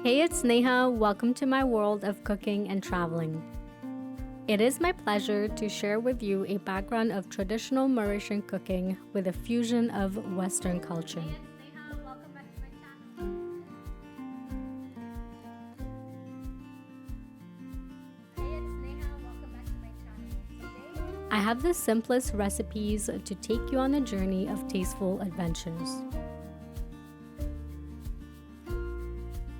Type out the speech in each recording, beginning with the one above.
Hey, it's Neha. Welcome to my world of cooking and traveling. It is my pleasure to share with you a background of traditional Mauritian cooking with a fusion of Western culture. I have the simplest recipes to take you on a journey of tasteful adventures.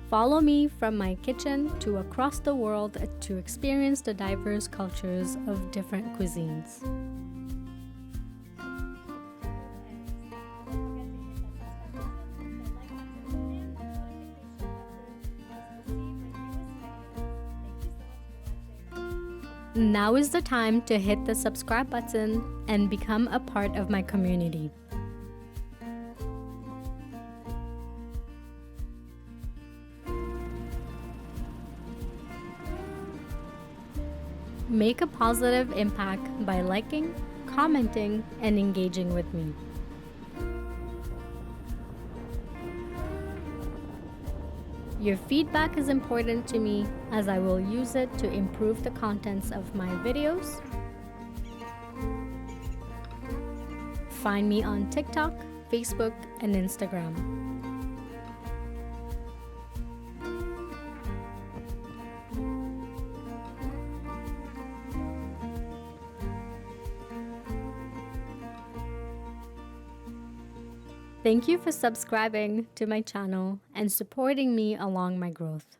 Follow me from my kitchen to across the world to experience the diverse cultures of different cuisines. Now is the time to hit the subscribe button and become a part of my community. Make a positive impact by liking, commenting, and engaging with me. Your feedback is important to me as I will use it to improve the contents of my videos. Find me on TikTok, Facebook, and Instagram. Thank you for subscribing to my channel and supporting me along my growth.